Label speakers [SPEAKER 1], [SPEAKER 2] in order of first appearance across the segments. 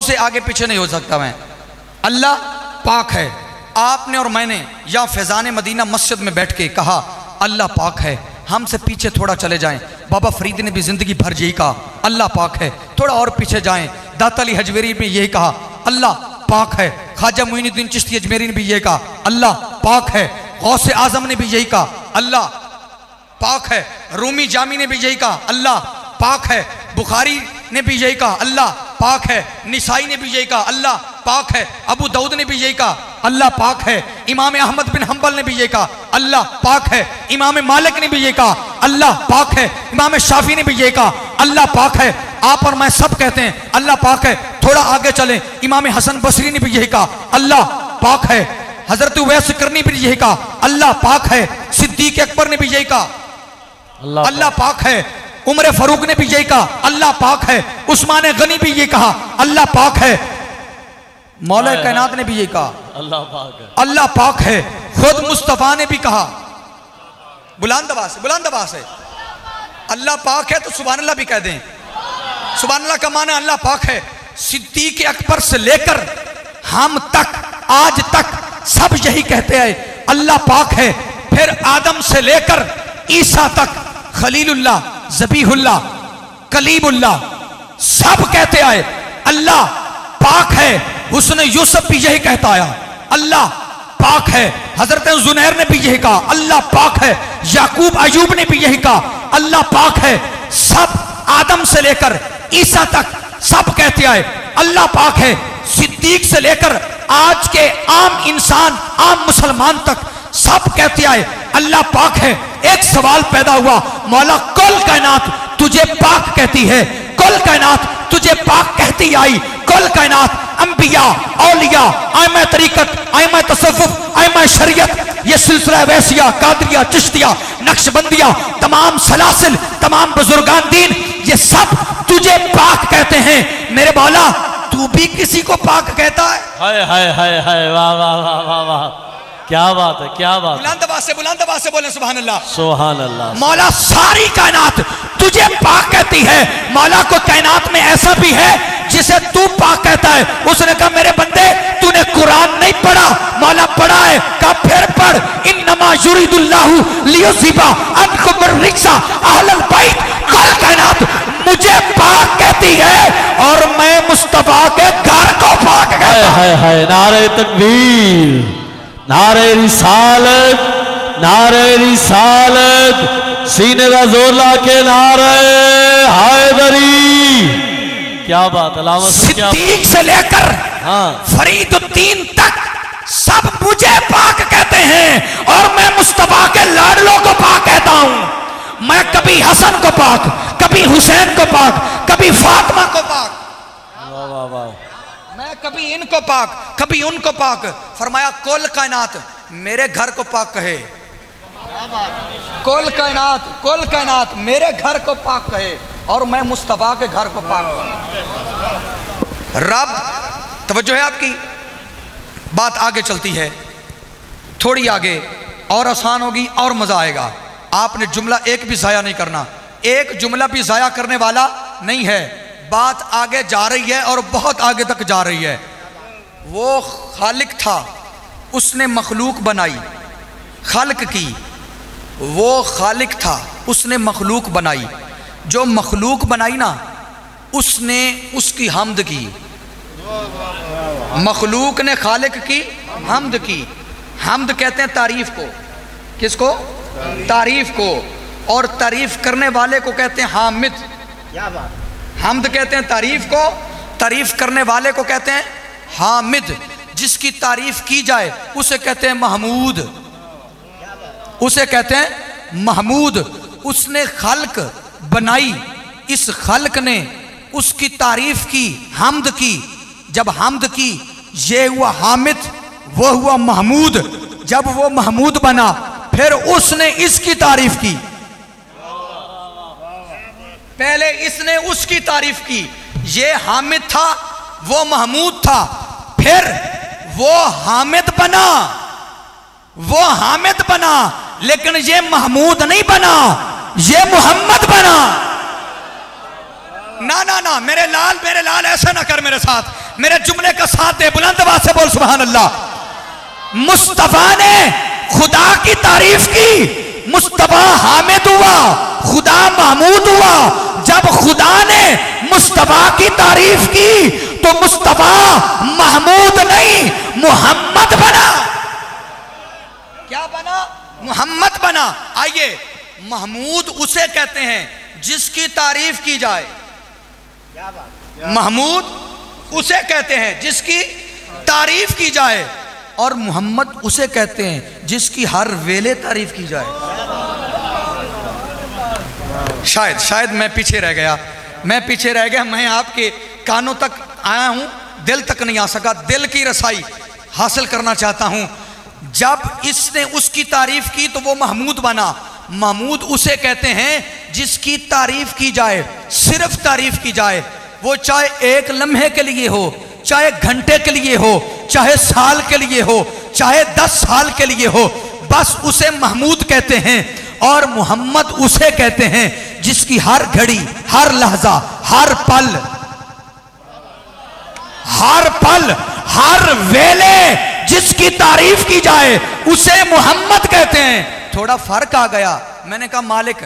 [SPEAKER 1] سے آگے پیچھے نہیں ہو سکتا میں. اللہ پاک ہے. آپ نے اور میں نے یا فیضان مدینہ مسجد میں بیٹھ کے کہا اللہ پاک ہے. ہم سے پیچھے تھوڑا چلے جائیں, بابا فرید نے بھی زندگی بھر یہی کہا اللہ پاک ہے. تھوڑا اور پیچھے جائیں, داتا علی حجویری نے یہی کہا اللہ پاک ہے. خواجہ معین الدین چشتی اجمیری نے بھی یہی کہا اللہ پاک ہے. غوث اعظم نے بھی یہی کہا اللہ پاک ہے. رومی جامی نے بھی یہی کہا اللہ پاک ہے. بخاری نے بھی یہی کہا اللہ پاک ہے. نسائی نے بھی یہی کہا اللہ پاک ہے. ابو داؤد نے بھی یہی کہا اللہ پاک ہے. امام احمد بن حنبل نے بھی یہی کہا اللہ پاک ہے. امام مالک نے بھی یہی کہا اللہ پاک ہے. امام شافعی نے بھی یہی کہا اللہ پاک ہے. آپ اور میں سب کہتے ہیں اللہ پاک ہے. تھوڑا آگے چلیں, امام حسن بصری نے بھی یہی کہا اللہ پاک ہے. حضرت اویس کرنی بھی یہی کہا اللہ پاک ہے. صدیق اکبر نے بھی یہی کہا اللہ پاک ہے. عمر فاروق نے بھی یہی کہا اللہ پاک ہے. عثمان غنی بھی یہ کہا اللہ پاک ہے. مولا کائنات نے بھی یہ کہا اللہ پاک ہے. خود مصطفیٰ نے بھی کہا بلند آواز سے اللہ پاک ہے, تو سبحان اللہ بھی کہہ دیں. سبحان اللہ کا معنی اللہ پاک ہے. صدیق اکبر سے لے کر ہم تک آج تک سب یہی کہتے ہیں اللہ پاک ہے. پھر آدم سے لے کر عیسیٰ تک خلیل اللہ, ذبیح اللہ, کلیم اللہ سب کہتے آئے اللہ پاک ہے. حسن یوسف بھی یہی کہتا آیا اللہ پاک ہے. حضرت زنیر نے بھی یہی کہا اللہ پاک ہے. یعقوب ایوب نے بھی یہی کہا اللہ پاک ہے. سب آدم سے لے کر عیسیٰ تک سب کہتے آئے اللہ پاک ہے. صدیق سے لے کر آج کے عام انسان, عام مسلمان تک سب کہتے آئے اللہ پاک ہے. ایک سوال پیدا ہوا, مولا کل کائنات تجھے پاک کہتی ہے, کل کائنات تجھے پاک کہتی آئی. کل کائنات انبیاء, اولیاء, ائمہ طریقت, ائمہ تصوف, ائمہ شریعت, یہ سلسلہ ویسیہ, قادریہ, چشتیہ, نقشبندیہ, تمام سلاسل, تمام بزرگان دین, یہ سب تجھے پاک کہتے ہیں. میرے مولا تو بھی کسی کو پاک کہتا ہے؟
[SPEAKER 2] ہائے واہ واہ واہ واہ واہ, کیا بات ہے, کیا بات.
[SPEAKER 1] بلند آواز سے بولیں سبحان اللہ.
[SPEAKER 2] سبحان اللہ.
[SPEAKER 1] مولا ساری کائنات تجھے پاک کہتی ہے. مولا کو کائنات میں ایسا بھی ہے جسے تو پاک کہتا ہے. اس نے کہا میرے بندے تو نے قرآن نہیں پڑھا, مولا پڑھا ہے. کہا پھر پڑھ انما یرید اللہ لیذھب عنکم الرجس اہل البیت. کل کائنات مجھے پاک کہتی ہے اور میں مصطفیٰ کے گھر کو پاک کہتا ہوں.
[SPEAKER 2] نعرہ تکبیر, نعرہ رسالت, نعرہ رسالت, سینے کا زور لا کے نعرہ حیدری. کیا بات, علامہ
[SPEAKER 1] صدیق سے لے کر فرید الدین تک سب مجھے پاک کہتے ہیں اور میں مصطفیٰ کے لاڈلوں کو پاک کہتا ہوں. میں کبھی حسن کو پاک, کبھی حسین کو پاک, کبھی فاطمہ کو پاک, میں کبھی ان کو پاک, کبھی ان کو پاک. فرمایا کل کائنات میرے گھر کو پاک کہے, کل کائنات میرے گھر کو پاک کہے اور میں مصطفیٰ کے گھر کو پاک کہے. رب, توجہ ہے آپ کی, بات آگے چلتی ہے, تھوڑی آگے اور آسان ہوگی اور مزہ آئے گا. آپ نے جملہ ایک بھی ضائع نہیں کرنا, ایک جملہ بھی ضائع کرنے والا نہیں ہے. بات آگے جا رہی ہے اور بہت آگے تک جا رہی ہے. وہ خالق تھا, اس نے مخلوق بنائی, خلق کی. وہ خالق تھا, اس نے مخلوق بنائی. جو مخلوق بنائی نا, اس نے اس کی حمد کی. مخلوق نے خالق کی حمد کی. حمد کہتے ہیں تعریف کو. کس کو؟ تعریف کو. اور تعریف کرنے والے کو کہتے ہیں حامد. حمد کہتے ہیں تعریف کو, تعریف کرنے والے کو کہتے ہیں حامد. جس کی تعریف کی جائے اسے کہتے ہیں محمود, اسے کہتے ہیں محمود. اس نے خلق بنائی, اس خلق نے اس کی تعریف کی, حمد کی. جب حمد کی یہ ہوا حامد, وہ ہوا محمود. جب وہ محمود بنا پھر اس نے اس کی تعریف کی. پہلے اس نے اس کی تعریف کی. یہ حامد تھا, وہ محمود تھا. پھر وہ حامد بنا, وہ حامد بنا, لیکن یہ محمود نہیں بنا, یہ محمد بنا. نا نا نا میرے لال ایسا نہ کر میرے ساتھ. میرے جملے کا ساتھ دے، بلند آواز سے بول سبحان اللہ۔ مصطفیٰ نے خدا کی تعریف کی، مصطفیٰ حامد ہوا، خدا محمود ہوا۔ جب خدا نے مصطفیٰ کی تعریف کی تو مصطفیٰ محمود نہیں محمد بنا۔ کیا بنا؟ محمد بنا۔ آئیے، محمود اسے کہتے ہیں جس کی تعریف کی جائے، محمود اسے کہتے ہیں جس کی تعریف کی جائے، اور محمد اسے کہتے ہیں جس کی ہر ویلے تعریف کی جائے۔ شاید میں پیچھے رہ گیا، میں آپ کے کانوں تک آیا ہوں، دل تک نہیں آ سکا، دل کی رسائی حاصل کرنا چاہتا ہوں۔ جب اس نے اس کی تعریف کی تو وہ محمود بنا۔ محمود اسے کہتے ہیں جس کی تعریف کی جائے، صرف تعریف کی جائے، وہ چاہے ایک لمحے کے لیے ہو، چاہے گھنٹے کے لیے ہو، چاہے سال کے لیے ہو، چاہے 10 سال کے لیے ہو، بس اسے محمود کہتے ہیں۔ اور محمد اسے کہتے ہیں جس کی ہر گھڑی، ہر لحظہ، ہر پل، ہر ویلے جس کی تعریف کی جائے اسے محمد کہتے ہیں۔ تھوڑا فرق آ گیا، میں نے کہا مالک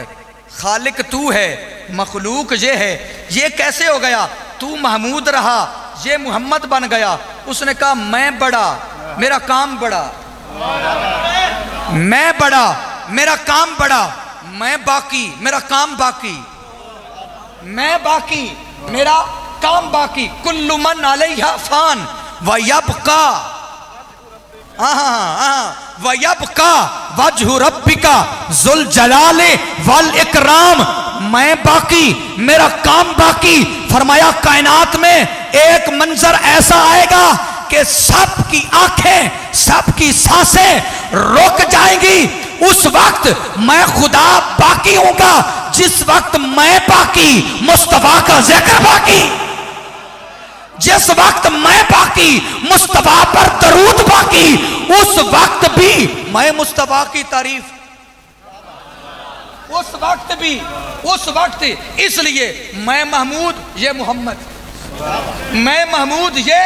[SPEAKER 1] خالق تو ہے، مخلوق یہ ہے، یہ کیسے ہو گیا؟ تو محمود رہا، یہ محمد بن گیا۔ اس نے کہا میں بڑا، میرا کام بڑا، میں بڑا، میرا کام بڑا، میں باقی، میرا کام باقی، میں باقی، میرا کام باقی۔ کل من علیہا فان ویبقا، ویبقا وجہ ربک ذو الجلال والاکرام۔ میں باقی، میرا کام باقی۔ فرمایا کائنات میں ایک منظر ایسا آئے گا کہ سب کی آنکھیں، سب کی سانسیں رک جائیں گی۔ اس وقت میں خدا باقی ہوں گا جس وقت میں باقی، مصطفیٰ کا ذکر باقی۔ جس وقت میں باقی، مصطفیٰ پر درود باقی، اس وقت بھی میں مصطفیٰ کی تعریف، اس وقت بھی، اس وقت۔ اس لیے میں محمود، یہ محمد، میں محمود، یہ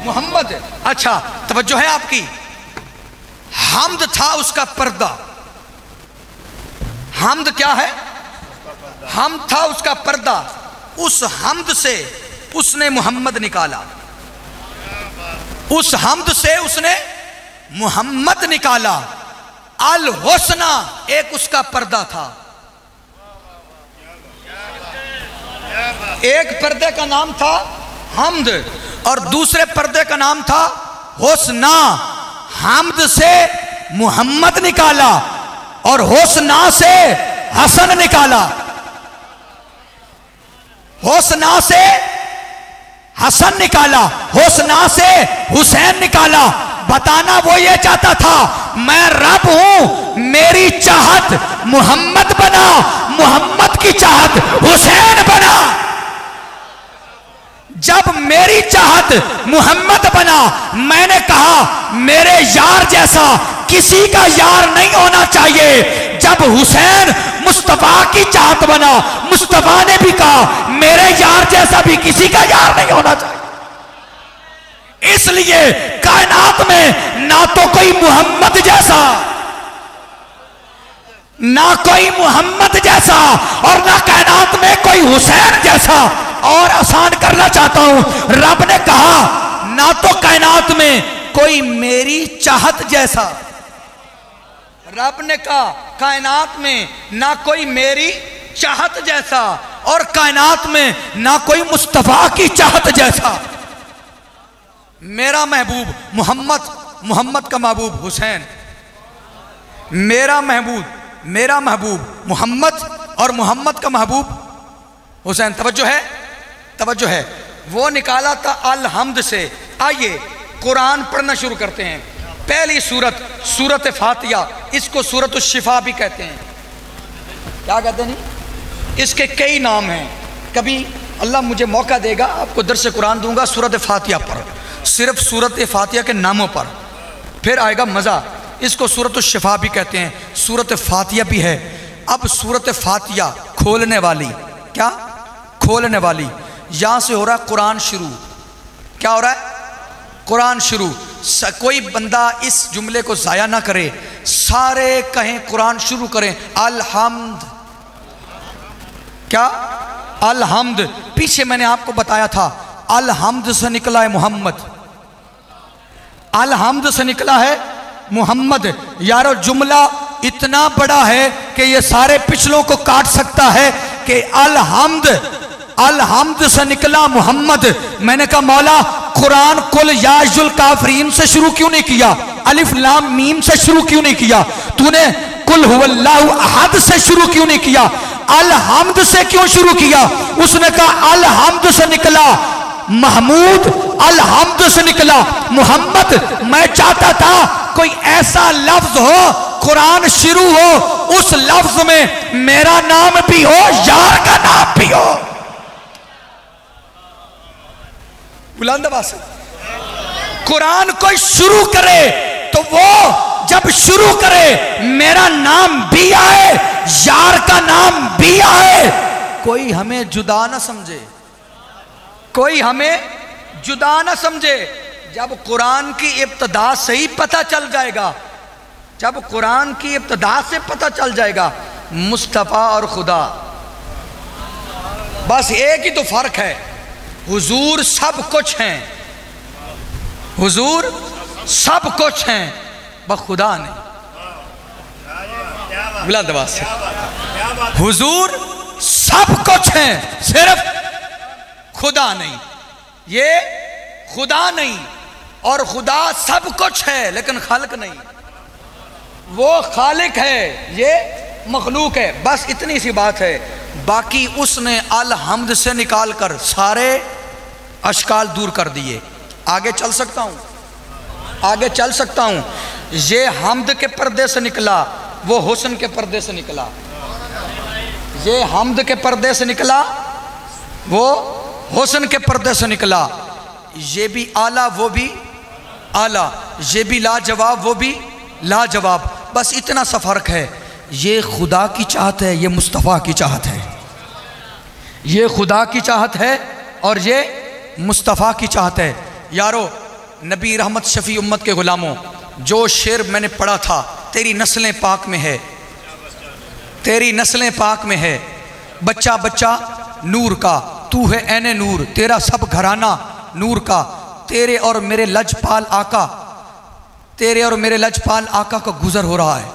[SPEAKER 1] محمد۔ اچھا توجہ ہے آپ کی، حمد تھا اس کا پردہ۔ حمد کیا ہے؟ حمد تھا اس کا پردہ۔ اس حمد سے اس نے محمد نکالا، اس حمد سے اس نے محمد نکالا۔ الحسنہ ایک اس کا پردہ تھا، ایک پردے کا نام تھا حمد اور دوسرے پردے کا نام تھا حسنہ۔ حمد سے محمد نکالا اور حسنہ سے حسن نکالا، حسنہ سے حسن نکالا، حسنہ سے حسین نکالا۔ بتانا وہ یہ چاہتا تھا میں رب ہوں، میری چاہت محمد بنا، محمد کی چاہت حسین بنا۔ جب میری چاہت محمد بنا، میں نے کہا میرے یار جیسا کسی کا یار نہیں ہونا چاہیے۔ جب حسین مصطفیٰ کی چاہت بنا، مصطفیٰ نے بھی کہا میرے یار جیسا بھی کسی کا یار نہیں ہونا چاہیے۔ اس لیے کائنات میں نہ تو کوئی محمد جیسا، نہ کوئی محمد جیسا، اور نہ کائنات میں کوئی حسین جیسا۔ اور آسان کرنا چاہتا ہوں، رب نے کہا نہ تو کائنات میں کوئی میری چاہت جیسا، رب نے کہا کائنات میں نہ کوئی میری چاہت جیسا، اور کائنات میں نہ کوئی مصطفیٰ کی چاہت جیسا۔ میرا محبوب محمد، محمد کا محبوب حسین، میرا محبوب محمد اور محمد کا محبوب حسین۔ توجہ ہے، توجہ ہے۔ وہ نکالا تھا الحمد سے۔ آئیے قرآن پڑھنا شروع کرتے ہیں۔ پہلی سورت سورت فاتحہ، اس کو سورت الشفا بھی کہتے ہیں۔ کیا کہتے ہیں؟ اس کے کئی نام ہیں۔ کبھی اللہ مجھے موقع دے گا آپ کو درس قرآن دوں گا سورت فاتحہ پر، صرف سورت فاتحہ کے ناموں پر، پھر آئے گا مزہ۔ اس کو سورت الشفا بھی کہتے ہیں، سورت فاتحہ بھی ہے۔ اب سورت فاتحہ کھولنے والی، کیا کھولنے والی، یہاں سے ہو رہا قرآن شروع، کیا ہو رہا ہے؟ قرآن شروع. کوئی بندہ اس جملے کو ضائع نہ کرے, سارے کہیں قرآن شروع کریں الحمد. کیا؟ الحمد. پیچھے میں نے آپ کو بتایا تھا الحمد سے نکلا ہے محمد, الحمد سے نکلا ہے محمد. یارو جملہ اتنا بڑا ہے کہ یہ سارے پچھلوں کو کاٹ سکتا ہے کہ الحمد, الحمد سے نکلا محمد. میں نے کہا مولا قرآن قل یا ایھا الکافرین سے شروع کیوں نہیں کیا, الف لام میم سے شروع کیوں نہیں کیا, تو نے قل هو اللہ احد سے شروع کیوں نہیں کیا, الحمد سے کیوں شروع کیا؟ اس نے کہا الحمد سے نکلا محمود, الحمد سے نکلا محمد. میں چاہتا تھا کوئی ایسا لفظ ہو قرآن شروع ہو اس لفظ میں میرا نام بھی ہو, یار کا نام بھی ہو. بلند آواز سے قرآن کوئی شروع کرے تو وہ جب شروع کرے میرا نام بھی آئے, یار کا نام بھی آئے. کوئی ہمیں جدا نہ سمجھے, کوئی ہمیں جدا نہ سمجھے. جب قرآن کی ابتدا سے ہی پتہ چل جائے گا, جب قرآن کی ابتدا سے پتہ چل جائے گا مصطفیٰ اور خدا بس ایک ہی تو فرق ہے, حضور سب کچھ ہیں, حضور سب کچھ ہیں, بس خدا نہیں. بلند آواز سے حضور سب کچھ ہیں, صرف خدا نہیں. یہ خدا نہیں اور خدا سب کچھ ہے لیکن خالق نہیں. وہ خالق ہے, یہ مخلوق ہے. بس اتنی سی بات ہے. باقی اس نے الحمد سے نکال کر سارے اشکال دور کر دیے. آگے چل سکتا ہوں, آگے چل سکتا ہوں. یہ حمد کے پردے سے نکلا, وہ حسن کے پردے سے نکلا. یہ حمد کے پردے سے نکلا, وہ حسن کے پردے سے نکلا. یہ بھی اعلیٰ وہ بھی اعلیٰ, یہ بھی لاجواب وہ بھی لاجواب. بس اتنا سا فرق ہے. یہ خدا کی چاہت ہے, یہ مصطفیٰ کی چاہت ہے. یہ خدا کی چاہت ہے اور یہ مصطفیٰ کی چاہت ہے. یارو نبی رحمت شفیع امت کے غلاموں, جو شعر میں نے پڑھا تھا تیری نسلیں پاک میں ہے, تیری نسلیں پاک میں ہے, بچہ بچہ نور کا, تو ہے عین نور, تیرا سب گھرانہ نور کا, تیرے اور میرے لجپال آقا, تیرے اور میرے لجپال آقا کا گزر ہو رہا ہے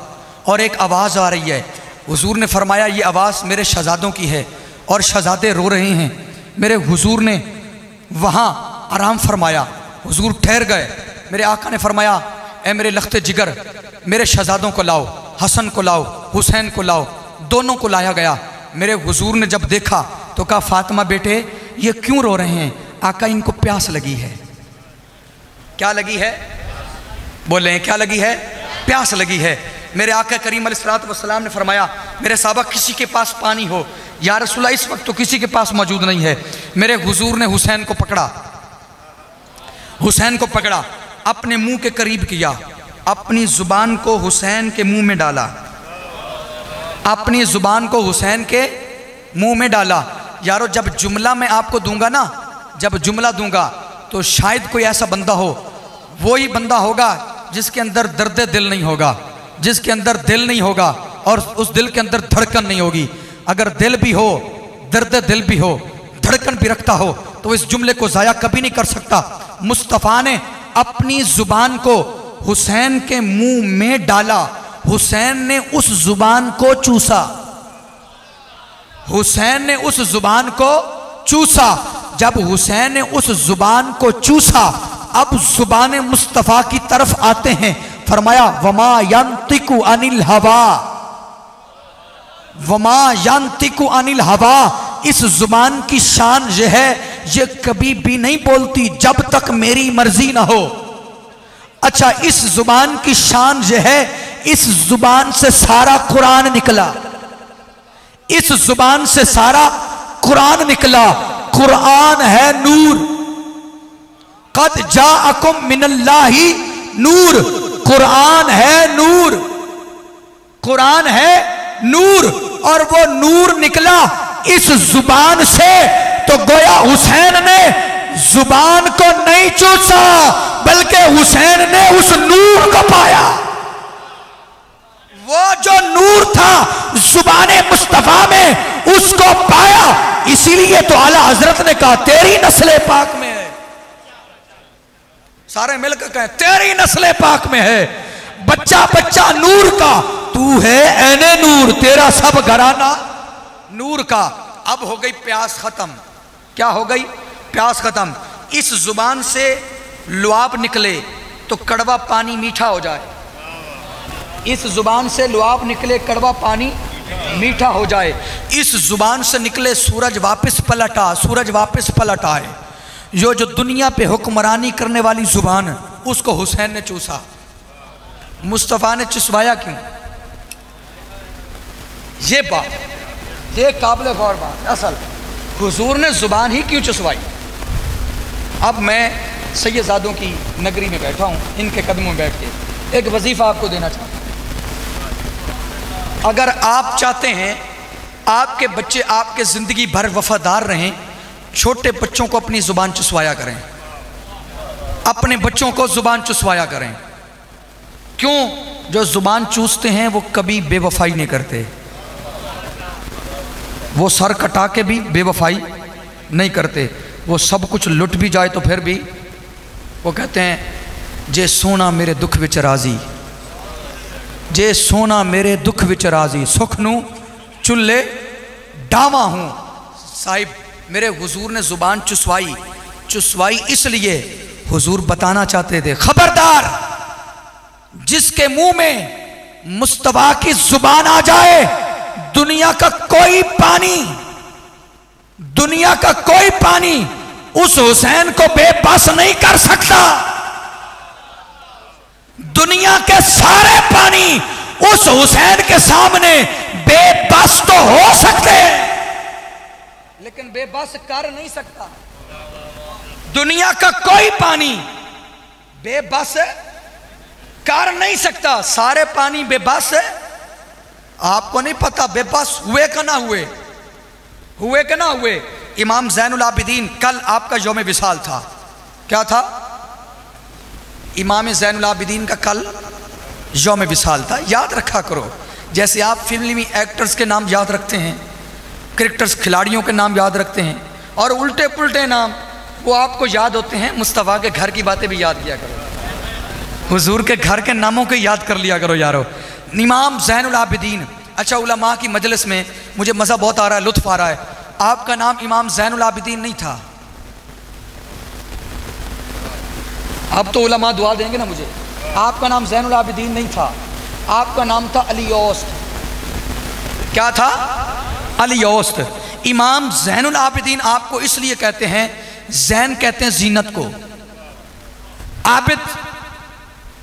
[SPEAKER 1] اور ایک آواز آ رہی ہے. حضور نے فرمایا یہ آواز میرے شہزادوں کی ہے اور شہزادے رو رہے ہیں. میرے حضور نے وہاں آرام فرمایا, حضور ٹھہر گئے. میرے آقا نے فرمایا اے میرے لخت جگر, میرے شہزادوں کو لاؤ, حسن کو لاؤ, حسین کو لاؤ. دونوں کو لایا گیا. میرے حضور نے جب دیکھا تو کہا فاطمہ بیٹے یہ کیوں رو رہے ہیں؟ آقا ان کو پیاس لگی ہے. کیا لگی ہے؟ بولیں کیا لگی ہے؟ پیاس لگی ہے. میرے آقا کریم علیہ السلام نے فرمایا میرے صحابہ کسی کے پاس پانی ہو. یا رسول اللہ اس وقت تو کسی کے پاس موجود نہیں ہے. میرے حضور نے حسین کو پکڑا, حسین کو پکڑا, اپنے منہ کے قریب کیا, اپنی زبان کو حسین کے منہ میں ڈالا, اپنی زبان کو حسین کے منہ میں ڈالا. یارو جب جملہ میں آپ کو دوں گا نا, جب جملہ دوں گا تو شاید کوئی ایسا بندہ ہو, وہی بندہ ہوگا جس کے اندر درد دل نہیں ہوگا, جس کے اندر دل نہیں ہوگا اور اس دل کے اندر دھڑکن نہیں ہوگی. اگر دل بھی ہو, درد دل بھی ہو, دھڑکن بھی رکھتا ہو تو اس جملے کو ضائع کبھی نہیں کر سکتا. مصطفیٰ نے اپنی زبان کو حسین کے منہ میں ڈالا, حسین نے اس زبان کو چوسا, حسین نے اس زبان کو چوسا. جب حسین نے اس زبان کو چوسا اب زبان مصطفیٰ کی طرف آتے ہیں. فرمایا وما ینطق عن الہوا, وما ینطق عن الہوا. اس زبان کی شان یہ ہے یہ کبھی بھی نہیں بولتی جب تک میری مرضی نہ ہو. اچھا اس زبان کی شان یہ ہے اس زبان سے سارا قرآن نکلا, اس زبان سے سارا قرآن نکلا. قرآن ہے نور, قد جاءکم من اللہ نور, قرآن ہے نور, قرآن ہے نور. اور وہ نور نکلا اس زبان سے تو گویا حسین نے زبان کو نہیں چوسا بلکہ حسین نے اس نور کو پایا. وہ جو نور تھا زبان مصطفیٰ میں اس کو پایا. اسی لیے تو اعلیٰ حضرت نے کہا تیری نسل پاک میں ہے. سارے مل کر کہیں تیری نسل پاک میں ہے. بچہ بچہ نور کا تو ہے عین نور, تیرا سب گھرانہ نور کا. اب ہو گئی پیاس ختم. کیا ہو گئی؟ پیاس ختم. اس زبان سے لعاب نکلے تو کڑوا پانی میٹھا ہو جائے. اس زبان سے لعاب نکلے کڑوا پانی میٹھا ہو جائے. اس زبان سے نکلے سورج واپس پلٹ آئے. جو دنیا پہ حکمرانی کرنے والی زبان اس کو حسین نے چوسا. مصطفیٰ نے چسوایا کیوں؟ یہ بات یہ قابل غور بات. اصل حضور نے زبان ہی کیوں چسوائی؟ اب میں سید زادوں کی نگری میں بیٹھا ہوں, ان کے قدموں میں بیٹھ کے ایک وظیفہ آپ کو دینا چاہتا ہوں. اگر آپ چاہتے ہیں آپ کے بچے آپ کے زندگی بھر وفادار رہیں, چھوٹے بچوں کو اپنی زبان چسوایا کریں. اپنے بچوں کو زبان چسوایا کریں. کیوں؟ جو زبان چوستے ہیں وہ کبھی بے وفائی نہیں کرتے. وہ سر کٹا کے بھی بے وفائی نہیں کرتے. وہ سب کچھ لٹ بھی جائے تو پھر بھی وہ کہتے ہیں جے سونا میرے دکھ وچ راضی, جے سونا میرے دکھ وچ راضی, سکھ نو چلے ڈاواں ہوں. صاحب میرے حضور نے زبان چسوائی اس لیے حضور بتانا چاہتے تھے خبردار جس کے منہ میں مصطفیٰ کی زبان آ جائے دنیا کا کوئی پانی اس حسین کو بے بس نہیں کر سکتا. دنیا کے سارے پانی اس حسین کے سامنے بے بس تو ہو سکتے لیکن بے بس کر نہیں سکتا. دنیا کا کوئی پانی بے بس کر نہیں سکتا. سارے پانی بے بس آپ کو نہیں پتا بے بس ہوئے کہ نہ ہوئے. امام زین العابدین, کل آپ کا یوم وصال تھا. کیا تھا؟ امام زین العابدین کا کل یوم وصال تھا. یاد رکھا کرو جیسے آپ فلمی ایکٹرز کے نام یاد رکھتے ہیں, کرکٹرز کھلاڑیوں کے نام یاد رکھتے ہیں, اور الٹے پلٹے نام وہ آپ کو یاد ہوتے ہیں. مصطفیٰ کے گھر کی باتیں بھی یاد کیا کرو, حضور کے گھر کے ناموں کو یاد کر لیا کرو یارو. امام زین العابدین. اچھا علماء کی مجلس میں مجھے مزہ بہت آ رہا ہے, لطف آ رہا ہے. آپ کا نام امام زین العابدین نہیں تھا. اب تو علماء دعا دیں گے نا مجھے. آپ کا نام زین العابدین نہیں تھا, آپ کا نام تھا علی اوسط. کیا تھا؟ علی اوسط. امام زین العابدین آپ کو اس لیے کہتے ہیں, زین کہتے ہیں زینت کو,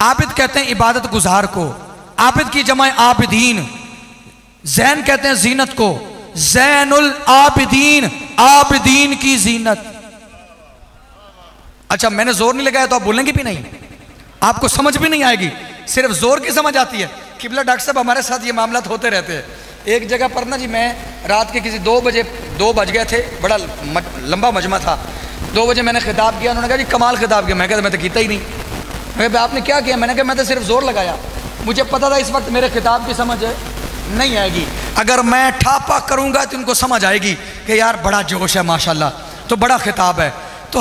[SPEAKER 1] عابد کہتے ہیں عبادت گزار کو. عابد کی جمع عابدین. زین کہتے ہیں زینت کو. زین العابدین, عابدین کی زینت. اچھا میں نے زور نہیں لگایا تو آپ بولیں گے بھی نہیں, آپ کو سمجھ بھی نہیں آئے گی, صرف زور کی سمجھ آتی ہے. قبلہ ڈاکٹر صاحب ہمارے ساتھ یہ معاملات ہوتے رہتے ہیں. ایک جگہ پر نا جی میں رات کے کسی 2 بج گئے تھے, بڑا لمبا مجمع تھا. 2 بجے میں نے خطاب کیا, انہوں نے کہا جی کمال خطاب کیا. میں کہتا میں تو کیتا ہی نہیں. میں کہا آپ نے کیا کیا؟ میں نے کہا میں تو صرف زور لگایا. مجھے پتا تھا اس وقت میرے خطاب کی سمجھ نہیں آئے گی. اگر میں ٹھاپا کروں گا تو ان کو سمجھ آئے گی کہ یار بڑا جوش ہے ماشاءاللہ, تو بڑا خطاب ہے. تو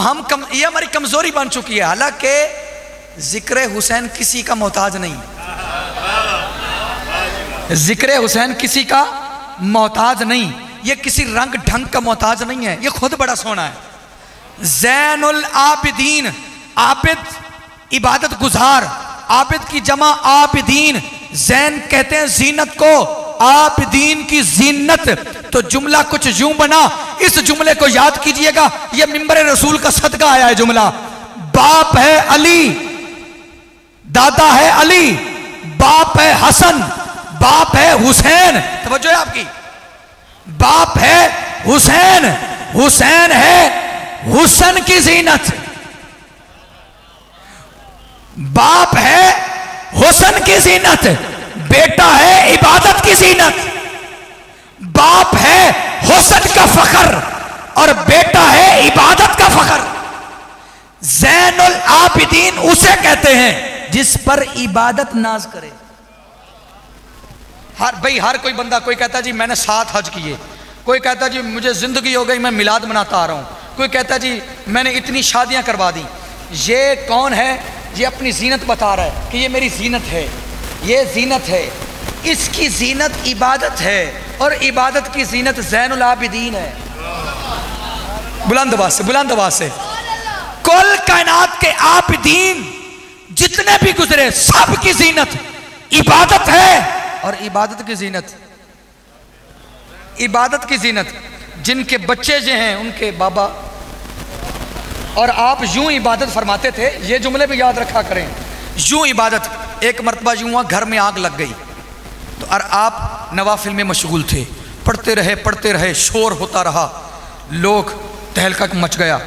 [SPEAKER 1] یہ ہماری کمزوری بن چکی ہے. حالانکہ ذکر حسین کسی کا محتاج نہیں, ذکر حسین کسی کا محتاج نہیں, یہ کسی رنگ ڈھنگ کا محتاج نہیں ہے, یہ خود بڑا سونا ہے. زین العابدین, عابد عبادت گزار, عابد کی جمع عابدین. زین کہتے ہیں زینت کو, عابدین کی زینت. تو جملہ کچھ یوں بنا, اس جملے کو یاد کیجئے گا, یہ منبر رسول کا صدقہ آیا ہے جملہ. باپ ہے علی, دادا ہے علی, باپ ہے حسن, باپ ہے حسین. توجہ ہے آپ کی, باپ ہے حسین, حسین ہے حسن کی زینت. باپ ہے حسن کی زینت, بیٹا ہے عبادت کی زینت. باپ ہے حسن کا فخر اور بیٹا ہے عبادت کا فخر. زین العابدین اسے کہتے ہیں جس پر عبادت ناز کرے. ہر کوئی بندہ، کوئی کہتا جی میں نے 7 حج کیے، کوئی کہتا جی مجھے زندگی ہو گئی میں میلاد مناتا آ رہا ہوں، کوئی کہتا جی میں نے اتنی شادیاں کروا دی. یہ کون ہے؟ یہ اپنی زینت بتا رہا ہے کہ یہ میری زینت ہے، یہ زینت ہے. اس کی زینت عبادت ہے، اور عبادت کی زینت زین العابدین ہے. بلند آواز سے، بلند آواز سے. کل کائنات کے عابدین جتنے بھی گزرے سب کی زینت عبادت ہے. اور عبادت کی زینت، عبادت کی زینت جن کے بچے جو ہیں ان کے بابا، اور آپ یوں عبادت فرماتے تھے. یہ جملے بھی یاد رکھا کریں. یوں عبادت. ایک مرتبہ یوں ہوا گھر میں آگ لگ گئی تو اور آپ نوافل میں مشغول تھے، پڑھتے رہے، شور ہوتا رہا، لوگ تہلکہ مچ گیا،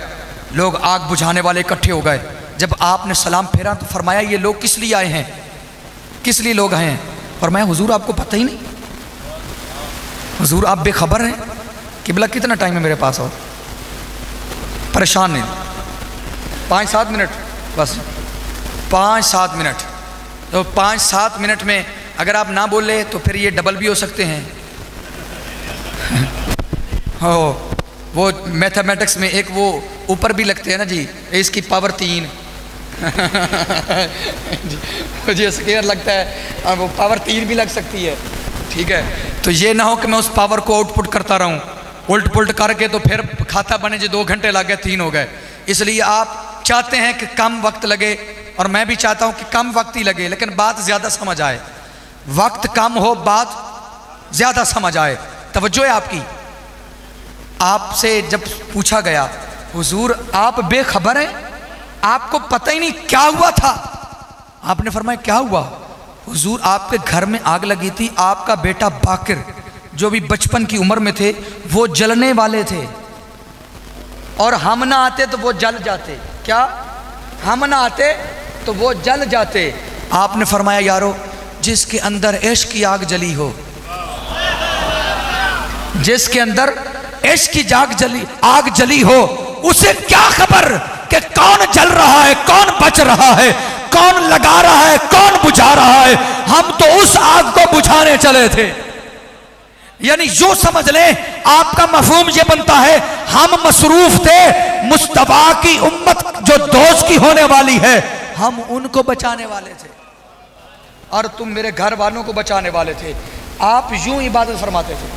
[SPEAKER 1] لوگ آگ بجھانے والے اکٹھے ہو گئے. جب آپ نے سلام پھیرا تو فرمایا یہ لوگ کس لیے آئے ہیں، کس لیے لوگ آئے ہیں؟ فرمایا حضور آپ کو پتہ ہی نہیں، حضور آپ بے خبر ہیں. قبلہ کتنا ٹائم ہے میرے پاس؟ اور پریشان نہیں، 5-7 منٹ بس، 5-7 منٹ. تو 5-7 منٹ میں اگر آپ نہ بولے تو پھر یہ ڈبل بھی ہو سکتے ہیں. وہ میتھمیٹکس میں ایک وہ اوپر بھی لگتے ہیں نا جی، اس کی پاور 3 مجھے اسکیئر لگتا ہے، اور وہ پاور 3 بھی لگ سکتی ہے. ٹھیک ہے، تو یہ نہ ہو کہ میں اس پاور کو آؤٹ پٹ کرتا رہوں، الٹ پلٹ کر کے تو پھر کھاتا بنے جی 2 گھنٹے لگ گئے 3 ہو گئے. اس لیے آپ چاہتے ہیں کہ کم وقت لگے، اور میں بھی چاہتا ہوں کہ کم وقت ہی لگے لیکن بات زیادہ سمجھ آئے. وقت کم ہو، بات زیادہ سمجھ آئے. توجہ ہے آپ کی. آپ سے جب پوچھا گیا حضور آپ بے خبر ہیں، آپ کو پتہ ہی نہیں کیا ہوا تھا؟ آپ نے فرمایا کیا ہوا؟ حضور آپ کے گھر میں آگ لگی تھی، آپ کا بیٹا باقر جو بھی بچپن کی عمر میں تھے وہ جلنے والے تھے، اور ہم نہ آتے تو وہ جل جاتے. کیا؟ ہم نہ آتے تو وہ جل جاتے. آپ نے فرمایا یارو جس کے اندر عشق کی آگ جلی ہو، جس کے اندر عشق کی آگ جلی ہو، اسے کیا خبر کہ کون جل رہا ہے، کون بچ رہا ہے، کون لگا رہا ہے، کون بجھا رہا ہے. ہم تو اس آگ کو بجھانے چلے تھے. یعنی یوں سمجھ لیں آپ کا مفہوم یہ بنتا ہے ہم مصروف تھے مصطفیٰ کی امت جو دوست کی ہونے والی ہے، ہم ان کو بچانے والے تھے، اور تم میرے گھر والوں کو بچانے والے تھے. آپ یوں عبادت فرماتے تھے.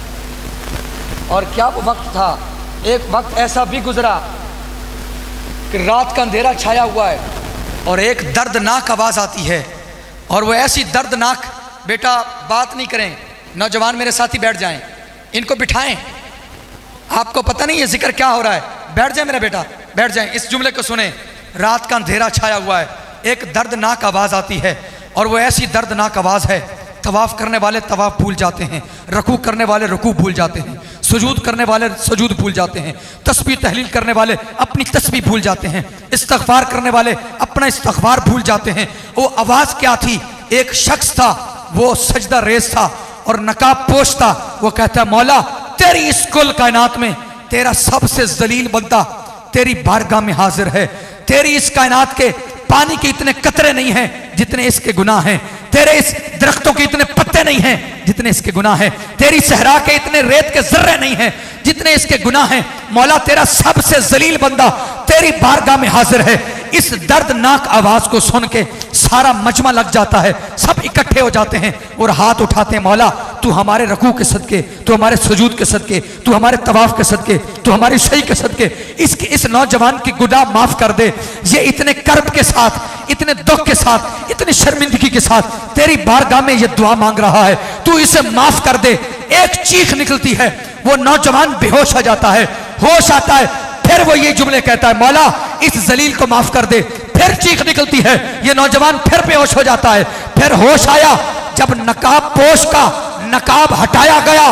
[SPEAKER 1] اور کیا وہ وقت تھا، ایک وقت ایسا بھی گزرا کہ رات کا اندھیرا چھایا ہوا ہے اور ایک دردناک آواز آتی ہے، اور وہ ایسی دردناک، بیٹا بات نہیں کریں، نوجوان میرے ساتھی بیٹھ جائیں، ان کو بٹھائیں. آپ کو پتہ نہیں یہ ذکر کیا ہو رہا ہے، بیٹھ جائیں میرا بیٹا، بیٹھ جائیں، اس جملے کو سنیں. رات کا اندھیرا چھایا ہوا ہے، ایک دردناک آواز آتی ہے، اور وہ ایسی دردناک آواز ہے طواف کرنے والے طواف بھول جاتے ہیں، رکوع کرنے والے رکوع بھول جاتے ہیں، سجود کرنے والے سجود بھول جاتے ہیں، تسبیح تحلیل کرنے والے اپنی تسبیح بھول جاتے ہیں، استغفار کرنے والے اپنا استغفار بھول جاتے ہیں. وہ آواز کیا تھی؟ ایک شخص تھا، وہ سجدہ ریز تھا اور نقاب پوش تھا. وہ کہتا ہے مولا تیری اس کل کائنات میں تیرا سب سے ذلیل بندہ تیری بارگاہ میں حاضر ہے. تیری اس کائنات کے پانی کے اتنے قطرے نہیں ہیں جتنے اس کے گناہ ہیں، تیرے اس درختوں کے اتنے پتے نہیں ہیں جتنے اس کے گناہ ہیں، تیری صحرا کے اتنے ریت کے ذرے نہیں ہیں جتنے اس کے گناہ ہیں. مولا تیرا سب سے ذلیل بندہ تیری بارگاہ میں حاضر ہے. اس دردناک آواز کو سن کے سارا مجمع لگ جاتا ہے، سب اکٹھے ہو جاتے ہیں اور ہاتھ اٹھاتے ہیں، مولا تو ہمارے رکوع کے صدقے، تو ہمارے سجود کے صدقے، تو ہمارے طواف کے صدقے، تو ہماری سعی کے صدقے اس نوجوان کی گناہ معاف کر دے. یہ اتنے کرب کے ساتھ، اتنے دکھ کے ساتھ، اتنی شرمندگی کے ساتھ تیری بارگاہ میں یہ دعا مانگ رہا ہے، تو اسے معاف کر دے. ایک چیخ نکلتی ہے، وہ نوجوان بے ہوش ہو جاتا ہے، ہوش آتا ہے، پھر وہ یہ جملے کہتا ہے مولا اس ذلیل کو معاف کر دے. پھر چیخ نکلتی ہے، یہ نوجوان پھر بے ہوش ہو جاتا ہے. پھر ہوش آیا جب نقاب پوش کا نقاب ہٹایا گیا،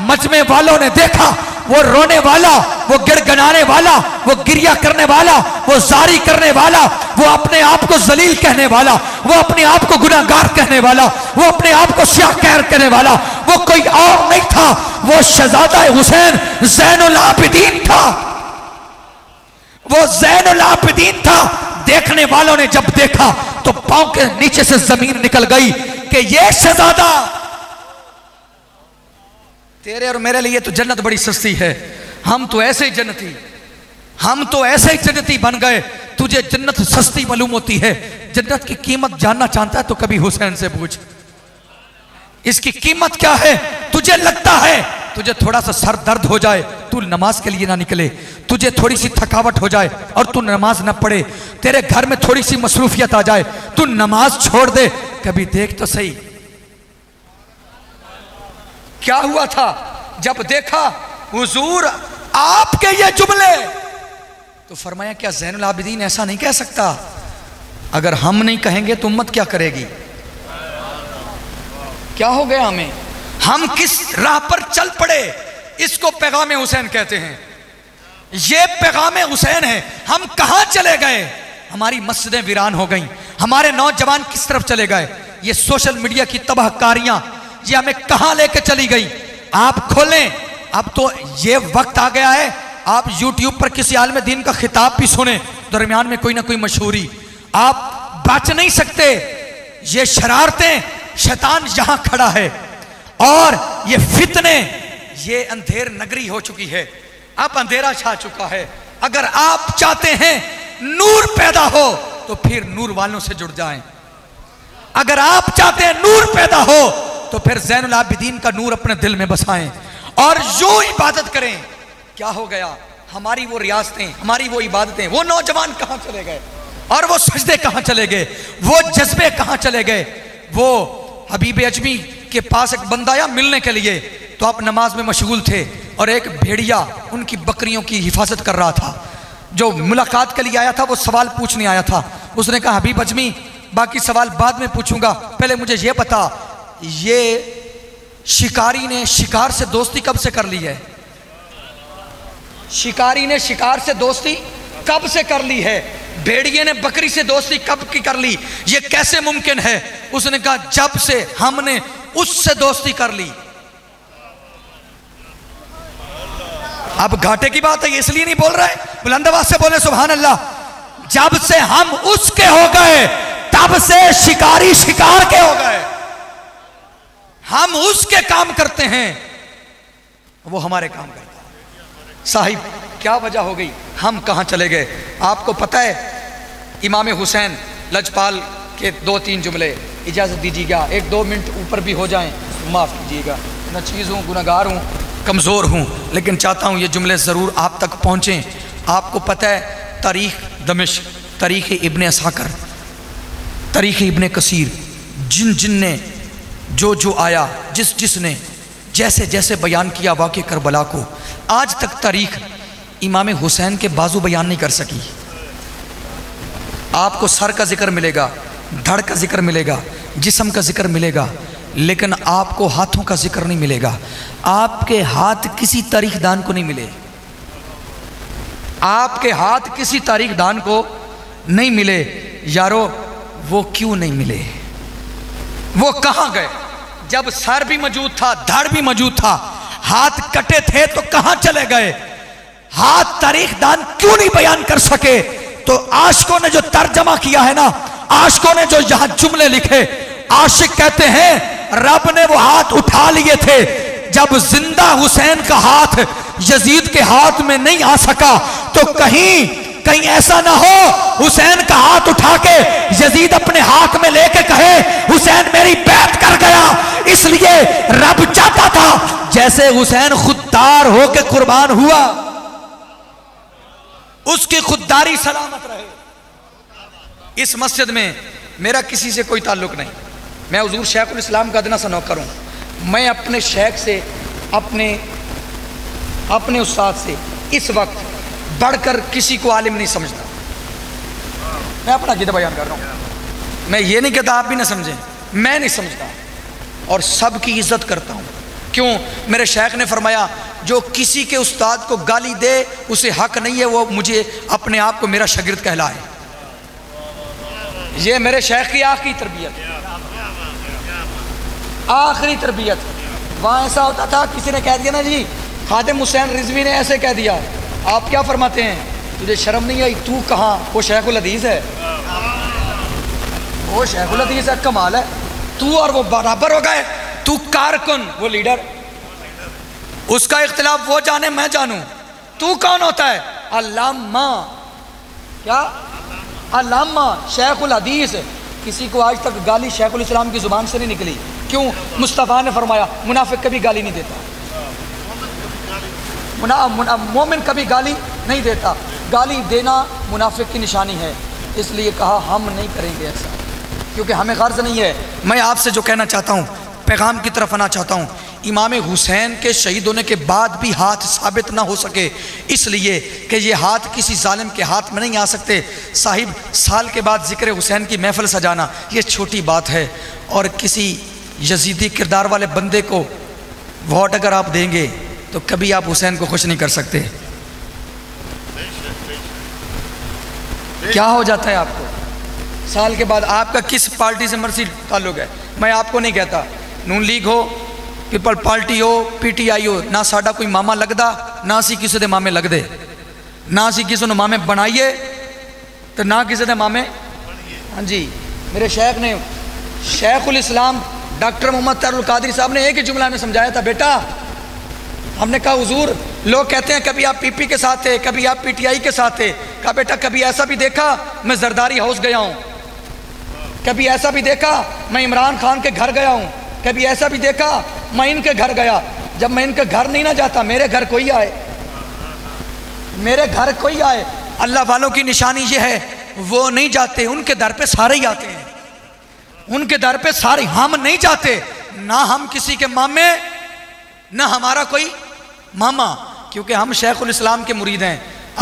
[SPEAKER 1] مجمع والوں نے دیکھا وہ رونے والا، وہ گڑگڑانے والا، وہ گریہ کرنے والا، وہ زاری کرنے والا، وہ اپنے آپ کو ذلیل کہنے والا، وہ اپنے آپ کو گناہگار کہنے والا، وہ اپنے آپ کو سیاہ کہنے والا، وہ کوئی اور نہیں تھا، وہ شہزادہ حسین زین العابدین تھا. وہ زین العابدین تھا. دیکھنے والوں نے جب دیکھا تو پاؤں کے نیچے سے زمین نکل گئی کہ یہ شہزادہ تیرے اور میرے لیے تو جنت بڑی سستی ہے. ہم تو ایسے ہی جنتی بن گئے. تجھے جنت سستی معلوم ہوتی ہے. جنت کی قیمت جاننا چاہتا ہے تو کبھی حسین سے پوچھ, اس کی قیمت کیا ہے. تجھے لگتا ہے تجھے تھوڑا سا سر درد ہو جائے تو نماز کے لیے نہ نکلے, تجھے تھوڑی سی تھکاوٹ ہو جائے اور تو نماز نہ پڑھے, تیرے گھر میں تھوڑی سی مصروفیت آ جائے تو نماز چھوڑ دے. کبھی دیکھ تو صحیح کیا ہوا تھا جب دیکھا حضور آپ کے یہ جملے, تو فرمایا کیا زین العابدین ایسا نہیں کہہ سکتا؟ اگر ہم نہیں کہیں گے تو امت کیا کرے گی؟ کیا ہو گیا ہمیں؟ ہم کس راہ پر چل پڑے؟ اس کو پیغام حسین کہتے ہیں. یہ پیغام حسین ہے. ہم کہاں چلے گئے؟ ہماری مسجدیں ویران ہو گئیں, ہمارے نوجوان کس طرف چلے گئے؟ یہ سوشل میڈیا کی تباہ کاریاں یہ ہمیں کہاں لے کے چلی گئی؟ آپ کھولیں, اب تو یہ وقت آ گیا ہے آپ یوٹیوب پر کسی عالم دین کا خطاب بھی سنیں, درمیان میں کوئی نہ کوئی مشہوری, آپ بچ نہیں سکتے. یہ شرارتیں, شیطان یہاں کھڑا ہے اور یہ فتنے, یہ اندھیر نگری ہو چکی ہے. اب اندھیرا چھا چکا ہے. اگر آپ چاہتے ہیں نور پیدا ہو تو پھر نور والوں سے جڑ جائیں. اگر آپ چاہتے ہیں نور پیدا ہو تو پھر زین العابدین کا نور اپنے دل میں بسائیں اور یوں عبادت کریں. کیا ہو گیا؟ ہماری وہ ریاستیں, ہماری وہ عبادتیں, وہ نوجوان کہاں چلے گئے اور وہ سجدے کہاں چلے گئے, وہ جذبے کہاں چلے گئے؟ وہ حبیب اجمی کے پاس ایک بندہ آیا ملنے کے لیے, تو آپ نماز میں مشغول تھے اور ایک بھیڑیا ان کی بکریوں کی حفاظت کر رہا تھا. جو ملاقات کے لیے آیا تھا وہ سوال پوچھنے آیا تھا. اس نے کہا حبیب اجمی باقی سوال بعد میں پوچھوں گا, پہلے مجھے یہ بتا یہ شکاری نے شکار سے دوستی کب سے کر لی ہے؟ شکاری نے شکار سے دوستی کب سے کر لی ہے؟ بھیڑیے نے بکری سے دوستی کب کی کر لی؟ یہ کیسے ممکن ہے؟ اس نے کہا جب سے ہم نے اس سے دوستی کر لی. اب گھاٹے کی بات ہے, یہ اس لیے نہیں بول رہے, بلند آواز سے بولے سبحان اللہ. جب سے ہم اس کے ہو گئے تب سے شکاری شکار کے ہو گئے. ہم اس کے کام کرتے ہیں, وہ ہمارے کام کرتا ہے. صاحب کیا وجہ ہو گئی؟ ہم کہاں چلے گئے؟ آپ کو پتہ ہے امام حسین لجپال کے 2-3 جملے, اجازت دیجیے گا 1-2 منٹ اوپر بھی ہو جائیں, معاف کیجیے گا, نہ چیز ہوں, گناہگار ہوں, کمزور ہوں, لیکن چاہتا ہوں یہ جملے ضرور آپ تک پہنچیں. آپ کو پتہ ہے تاریخ دمشق, تاریخ ابن اسحاق, تاریخ ابن کثیر, جن نے جو آیا, جس نے جیسے جیسے بیان کیا واقع کربلا کو, آج تک تاریخ امام حسین کے بازو بیان نہیں کر سکی. آپ کو سر کا ذکر ملے گا, دھڑ کا ذکر ملے گا, جسم کا ذکر ملے گا, لیکن آپ کو ہاتھوں کا ذکر نہیں ملے گا. آپ کے ہاتھ کسی تاریخ دان کو نہیں ملے, آپ کے ہاتھ کسی تاریخ دان کو نہیں ملے. یارو وہ کیوں نہیں ملے؟ وہ کہاں گئے؟ جب سر بھی موجود تھا, دھڑ بھی موجود تھا, ہاتھ کٹے تھے تو کہاں چلے گئے؟ ہاتھ تاریخ دان کیوں نہیں بیان کر سکے؟ تو عاشقوں نے جو ترجمہ کیا ہے نا, عاشقوں نے جو یہاں جملے لکھے, عاشق کہتے ہیں رب نے وہ ہاتھ اٹھا لیے تھے. جب زندہ حسین کا ہاتھ یزید کے ہاتھ میں نہیں آ سکا تو کہیں ایسا نہ ہو حسین کا ہاتھ اٹھا کے یزید اپنے ہاتھ میں لے کے کہے حسین میری بیعت کر گیا. اس لیے رب چاہتا تھا جیسے حسین خوددار ہو کے قربان ہوا, اس کی خودداری سلامت رہے. اس مسجد میں میرا کسی سے کوئی تعلق نہیں, میں حضور شیخ الاسلام کا ادنا سا نوکر ہوں. میں اپنے شیخ سے, اپنے استاد سے اس وقت بڑھ کر کسی کو عالم نہیں سمجھتا. میں اپنا عقیدہ بیان کر رہا ہوں, میں یہ نہیں کہتا آپ بھی نہ سمجھیں, میں نہیں سمجھتا اور سب کی عزت کرتا ہوں. کیوں؟ میرے شیخ نے فرمایا جو کسی کے استاد کو گالی دے اسے حق نہیں ہے وہ مجھے اپنے آپ کو میرا شاگرد کہلائے. یہ میرے شیخ کی آخری تربیت, آخری تربیت. وہاں ایسا ہوتا تھا کسی نے کہہ دیا نا جی خادم حسین رضوی نے ایسے کہہ دیا, آپ کیا فرماتے ہیں؟ تجھے شرم نہیں آئی؟ تو کہاں؟ وہ شیخ الحدیث ہے، وہ شیخ الحدیث ہے، کمال ہے۔ تو اور وہ برابر ہو گئے، تو کارکن، وہ لیڈر، اس کا اختلاف وہ جانے میں جانوں۔ تو کون ہوتا ہے؟ علامہ، کیا؟ علامہ شیخ الحدیث۔ کسی کو آج تک گالی شیخ الاسلام کی زبان سے نہیں نکلی، کیوں؟ مصطفیٰ نے فرمایا منافق کبھی گالی نہیں دیتا، مومن کبھی گالی نہیں دیتا، گالی دینا منافق کی نشانی ہے، اس لیے کہا ہم نہیں کریں گے ایسا، کیونکہ ہمیں غرض نہیں ہے۔ میں آپ سے جو کہنا چاہتا ہوں، پیغام کی طرف آنا چاہتا ہوں، امام حسین کے شہید ہونے کے بعد بھی ہاتھ ثابت نہ ہو سکے، اس لیے کہ یہ ہاتھ کسی ظالم کے ہاتھ میں نہیں آ سکتے۔ صاحب سال کے بعد ذکر حسین کی محفل سجانا یہ چھوٹی بات ہے، اور کسی یزیدی کردار والے بندے کو ووٹ اگر آپ دیں گے تو کبھی آپ حسین کو خوش نہیں کر سکتے۔ کیا ہو جاتا ہے آپ کو سال کے بعد؟ آپ کا کس پارٹی سے مرضی تعلق ہے؟ میں آپ کو نہیں کہتا نون لیگ ہو، پیپل پارٹی ہو، پی ٹی آئی ہو، نہ ساڈا کوئی ماما لگدا، نہ اسی کسی دے مامے لگ دے، نہ اسی کسی نے مامے بنائیے تو نہ کسی دے مامے۔ ہاں جی، میرے شیخ نے، شیخ الاسلام ڈاکٹر محمد طاہر القادری صاحب نے ایک ہی جملہ میں سمجھایا تھا، بیٹا ہم نے کہا حضور لوگ کہتے ہیں کبھی آپ پی پی کے ساتھ تھے، کبھی آپ پی ٹی آئی کے ساتھ تھے، کہا بیٹا کبھی ایسا بھی دیکھا میں زرداری ہاؤس گیا ہوں، کبھی ایسا بھی دیکھا میں عمران خان کے گھر گیا ہوں، کبھی ایسا بھی دیکھا میں ان کے گھر گیا، جب میں ان کے گھر نہیں نہ جاتا میرے گھر کوئی آئے، میرے گھر کوئی آئے۔ اللہ والوں کی نشانی یہ ہے وہ نہیں جاتے، ان کے در پہ سارے ہی آتے ہیں، ان کے در پہ سارے، ہم نہیں جاتے، نہ ہم کسی کے مامے نہ ہمارا کوئی ماما، کیونکہ ہم شیخ الاسلام کے مرید ہیں۔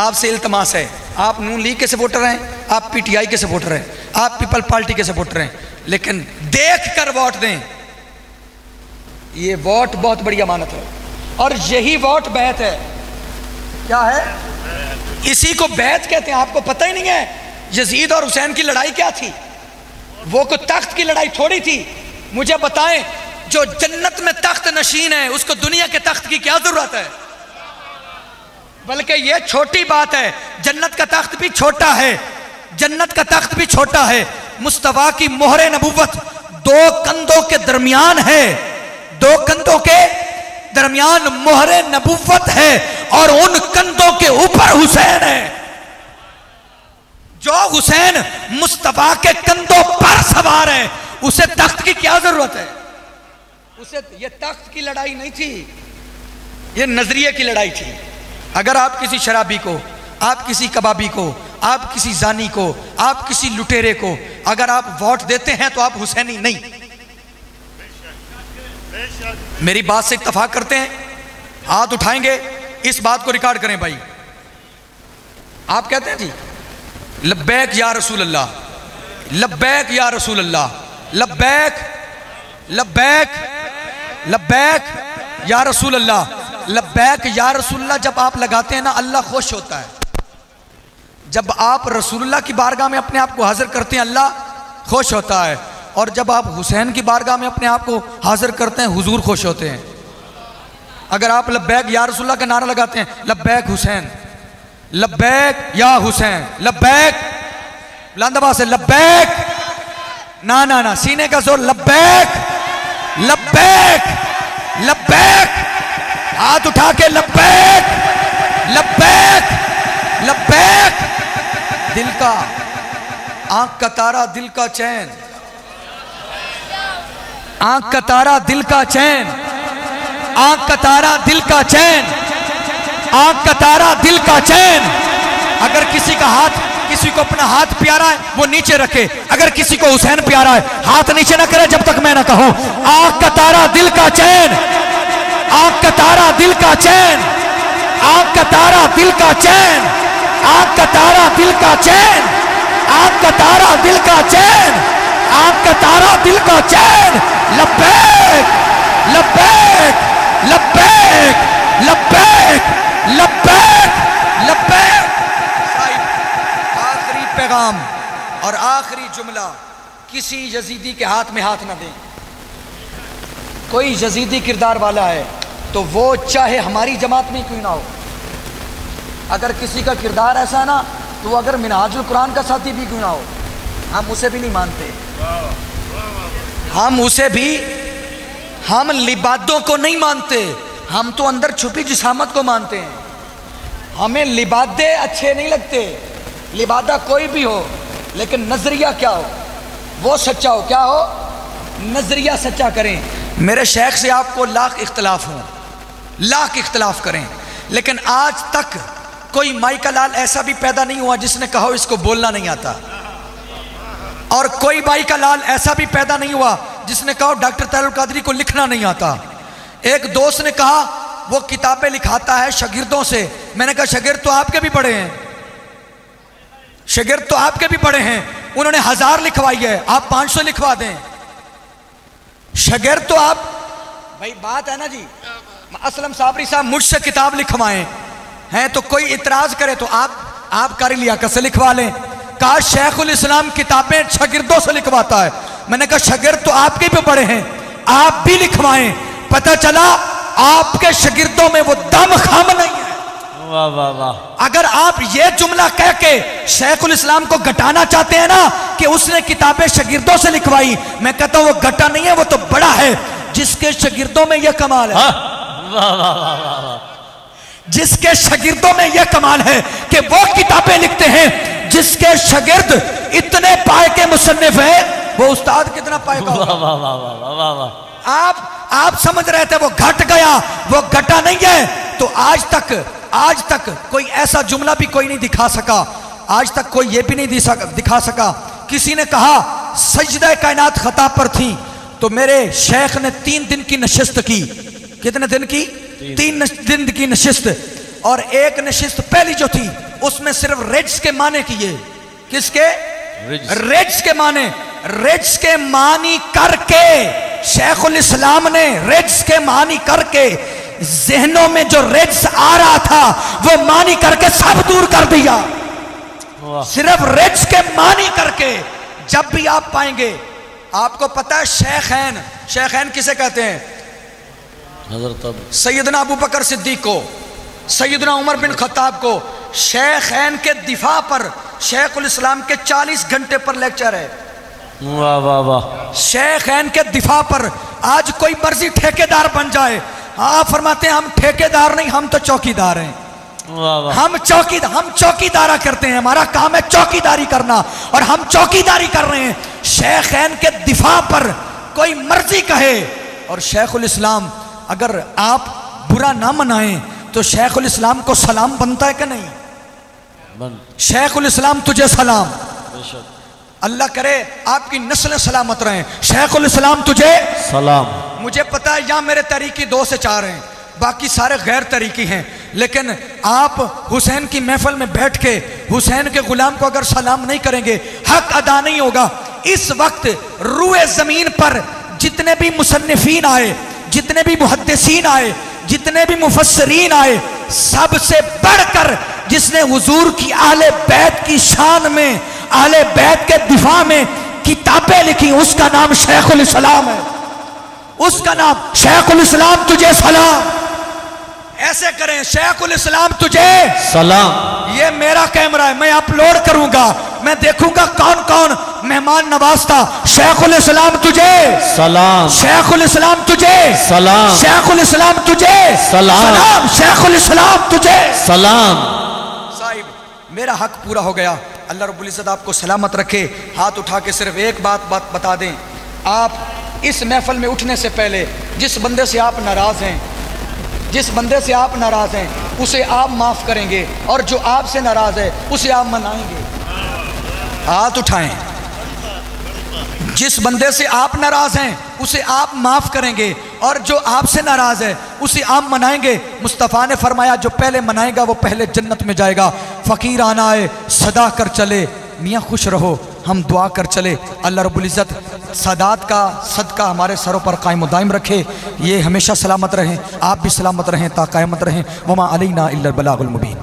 [SPEAKER 1] آپ سے التماس ہے، آپ نون لیگ کے سپورٹر ہیں، آپ پی ٹی آئی کے سپورٹر ہیں، آپ پیپل پارٹی کے سپورٹر ہیں، لیکن دیکھ کر ووٹ دیں۔ یہ ووٹ بہت بڑی امانت ہے، اور یہی ووٹ بیعت ہے۔ کیا ہے؟ اسی کو بیعت کہتے ہیں۔ آپ کو پتہ ہی نہیں ہے یزید اور حسین کی لڑائی کیا تھی؟ وہ کوئی تخت کی لڑائی تھوڑی تھی۔ مجھے بتائیں جو جنت میں تخت نشین ہے اس کو دنیا کے تخت کی کیا ضرورت ہے؟ بلکہ یہ چھوٹی بات ہے، جنت کا تخت بھی چھوٹا ہے، جنت کا تخت بھی چھوٹا ہے۔ مصطفیٰ کی مہر نبوت دو کندھوں کے درمیان ہے، دو کندھوں کے درمیان مہر نبوت ہے، اور ان کندھوں کے اوپر حسین ہے۔ جو حسین مصطفیٰ کے کندھوں پر سوار ہے اسے تخت کی کیا ضرورت ہے؟ اسے یہ تخت کی لڑائی نہیں تھی، یہ نظریے کی لڑائی تھی۔ اگر آپ کسی شرابی کو، آپ کسی کبابی کو، آپ کسی زانی کو، آپ کسی لٹیرے کو اگر آپ ووٹ دیتے ہیں تو آپ حسینی نہیں۔ میری بات سے اتفاق کرتے ہیں؟ ہاتھ اٹھائیں گے، اس بات کو ریکارڈ کریں بھائی۔ آپ کہتے ہیں جی لبیک یا رسول اللہ، لبیک یا رسول اللہ، لبیک لبیک لبیک یا رسول اللہ، لبیک یا رسول اللہ جب آپ لگاتے ہیں نا اللہ خوش ہوتا ہے۔ جب آپ رسول اللہ کی بارگاہ میں اپنے آپ کو حاضر کرتے ہیں اللہ خوش ہوتا ہے، اور جب آپ حسین کی بارگاہ میں اپنے آپ کو حاضر کرتے ہیں حضور خوش ہوتے ہیں۔ اگر آپ لبیک یا رسول اللہ کا نعرہ لگاتے ہیں، لبیک حسین، لبیک یا حسین، لبیک بلند آواز سے لبیک، نہ سینے کا زور، لبیک لبیک لبیک، ہاتھ اٹھا کے لبیک لبیک لبیک، دل کا آنکھ کا تارا دل کا چین، آنکھ کا تارا دل کا چین، آنکھ کا تارا دل کا چین، آنکھ کا تارا دل کا چین۔ اگر کسی کا ہاتھ، کسی کو اپنا ہاتھ پیارا ہے وہ نیچے رکھے، اگر کسی کو حسین پیارا ہے ہاتھ نیچے نہ کرے جب تک میں نہ کہوں آنکھ کا تارا دل کا چین، آنکھ کا تارا دل کا چین، آنکھ کا تارا دل کا چین، آنکھ کا تارا دل کا چین، آنکھ کا تارا دل کا چین، آنکھ کا تارا دل کا چین، لبیک لبیک لبیک لبیک لبیک لبیک۔ آخری پیغام اور آخری جملہ، کسی یزیدی کے ہاتھ میں ہاتھ نہ دیں۔ کوئی یزیدی کردار والا ہے تو وہ چاہے ہماری جماعت میں کیوں نہ ہو، اگر کسی کا کردار ایسا ہے نا تو وہ اگر منہاج القرآن کا ساتھی بھی کیوں نہ ہو، ہم اسے بھی نہیں مانتے. ہم اسے بھی، ہم لبادوں کو نہیں مانتے، ہم تو اندر چھپی جسامت کو مانتے ہیں. ہمیں لبادے اچھے نہیں لگتے، لبادہ کوئی بھی ہو لیکن نظریہ کیا ہو، وہ سچا ہو. کیا ہو؟ نظریہ سچا کریں. میرے شیخ سے آپ کو لاکھ اختلاف ہوں، لاکھ اختلاف کریں، لیکن آج تک کوئی مائی کا لال ایسا بھی پیدا نہیں ہوا جس نے کہا اس کو بولنا نہیں آتا، اور کوئی بائی کا لال ایسا بھی پیدا نہیں ہوا جس نے کہا ڈاکٹر طاہر القادری کو لکھنا نہیں آتا. ایک دوست نے کہا وہ کتابیں لکھاتا ہے شاگردوں سے. میں نے کہا شاگرد تو آپ کے بھی پڑھے ہیں، شاگرد تو آپ کے بھی پڑھے ہیں، انہوں نے 1000 لکھوائی ہے، آپ 500 لکھوا دیں. شاگرد تو آپ، بھائی بات ہے نا جی، اسلم صابری صاحب مجھ سے کتاب لکھوائیں ہیں تو کوئی اعتراض کرے تو آپ قاری لیاقت سے لکھوا لیں. کہا شیخ الاسلام کتابیں شاگردوں سے لکھواتا ہے. میں نے کہا شاگرد تو آپ کے بھی پڑھے ہیں، آپ بھی لکھوائیں. پتہ چلا آپ کے شاگردوں میں وہ دم خم نہیں ہے.
[SPEAKER 2] واہ واہ واہ.
[SPEAKER 1] اگر آپ یہ جملہ کہہ کے شیخ الاسلام کو گھٹانا چاہتے ہیں نا کہ اس نے کتابیں شاگردوں سے لکھوائی، میں کہتا ہوں وہ گھٹا نہیں ہے، وہ تو بڑا ہے جس کے شاگردوں میں یہ کمال ہے.
[SPEAKER 2] واہ واہ واہ واہ.
[SPEAKER 1] جس کے شاگردوں میں یہ کمال ہے کہ وہ کتابیں لکھتے ہیں. جس کے شاگرد اتنے پائے کے مصنف ہیں، وہ استاد کتنا پائے کا ہوگا.
[SPEAKER 2] واہ واہ واہ واہ واہ.
[SPEAKER 1] آپ سمجھ رہے تھے وہ گھٹ گیا، وہ گھٹا نہیں ہے. تو آج تک کوئی ایسا جملہ بھی کوئی نہیں دکھا سکا، آج تک کوئی یہ بھی نہیں دکھا سکا. کسی نے کہا سجدہ کائنات خطا پر تھی تو میرے شیخ نے 3 دن کی نشست کی. کتنے دن کی؟ 3 دن کی نشست. اور ایک نشست پہلی جو تھی اس میں صرف رجس کے معنی کیے. کس کے؟ رجس کے معنی. رجس کے معنی کر کے شیخ الاسلام نے رجس کے معنی کر کے ذہنوں میں جو رجس آ رہا تھا وہ معنی کر کے سب دور کر دیا. صرف رجس کے معنی کر کے. جب بھی آپ پائیں گے، آپ کو پتہ ہے شیخین کسے کہتے ہیں؟
[SPEAKER 2] حضرت
[SPEAKER 1] سیدنا ابو بکر صدیق کو، سیدنا عمر بن خطاب کو. شیخین کے دفاع پر شیخ الاسلام کے 40 گھنٹے پر لیکچر ہے.
[SPEAKER 2] واہ واہ واہ.
[SPEAKER 1] شیخین کے دفاع پر آج کوئی مرضی ٹھیکیدار بن جائے، آپ فرماتے ہیں ہم ٹھیکیدار نہیں، ہم تو چوکیدار ہیں. ہم چوکیدارہ کرتے ہیں، ہمارا کام ہے چوکیداری کرنا، اور ہم چوکیداری کر رہے ہیں. شیخین کے دفاع پر کوئی مرضی کہے، اور شیخ الاسلام اگر آپ برا نہ منائیں تو شیخ الاسلام کو سلام بنتا ہے کہ نہیں؟ شیخ الاسلام تجھے سلام. اللہ کرے آپ کی نسلیں سلامت رہیں. شیخ الاسلام تجھے
[SPEAKER 2] سلام.
[SPEAKER 1] مجھے پتا ہے یہاں میرے طریقی 2 سے 4 ہیں، باقی سارے غیر طریقی ہیں، لیکن آپ حسین کی محفل میں بیٹھ کے حسین کے غلام کو اگر سلام نہیں کریں گے حق ادا نہیں ہوگا. اس وقت روئے زمین پر جتنے بھی مصنفین آئے، جتنے بھی محدثین آئے، جتنے بھی مفسرین آئے، سب سے بڑھ کر جس نے حضور کی اہل بیت کی شان میں، اہل بیت کے دفاع میں کتابیں لکھی، اس کا نام شیخ الاسلام ہے. اس کا نام شیخ الاسلام تجھے سلام. ایسے کریں، شیخ الاسلام تجھے
[SPEAKER 2] سلام.
[SPEAKER 1] یہ میرا کیمرہ ہے، میں اپلوڈ کروں گا، میں دیکھوں گا کون کون مہمان نواز تھا. شیخ الاسلام تجھے
[SPEAKER 2] سلام.
[SPEAKER 1] شیخ الاسلام تجھے
[SPEAKER 2] سلام.
[SPEAKER 1] شیخ الاسلام تجھے
[SPEAKER 2] سلام.
[SPEAKER 1] شیخ الاسلام تجھے
[SPEAKER 2] سلام.
[SPEAKER 1] صاحب میرا حق پورا ہو گیا. اللہ رب العزت آپ کو سلامت رکھے. ہاتھ اٹھا کے صرف ایک بات بتا دیں، آپ اس محفل میں اٹھنے سے پہلے جس بندے سے آپ ناراض ہیں، جس بندے سے آپ ناراض ہیں اسے آپ معاف کریں گے، اور جو آپ سے ناراض ہے اسے آپ منائیں گے. ہاتھ اٹھائیں. جس بندے سے آپ ناراض ہیں اسے آپ معاف کریں گے، اور جو آپ سے ناراض ہے اسے آپ منائیں گے. مصطفیٰ نے فرمایا جو پہلے منائے گا وہ پہلے جنت میں جائے گا. فقیر آنا آئے صدا کر چلے، میاں خوش رہو ہم دعا کر چلے. اللہ رب العزت سادات کا صدقہ ہمارے سروں پر قائم و دائم رکھے. یہ ہمیشہ سلامت رہیں، آپ بھی سلامت رہیں تا قیامت رہیں. وما علینا الا البلاغ المبین.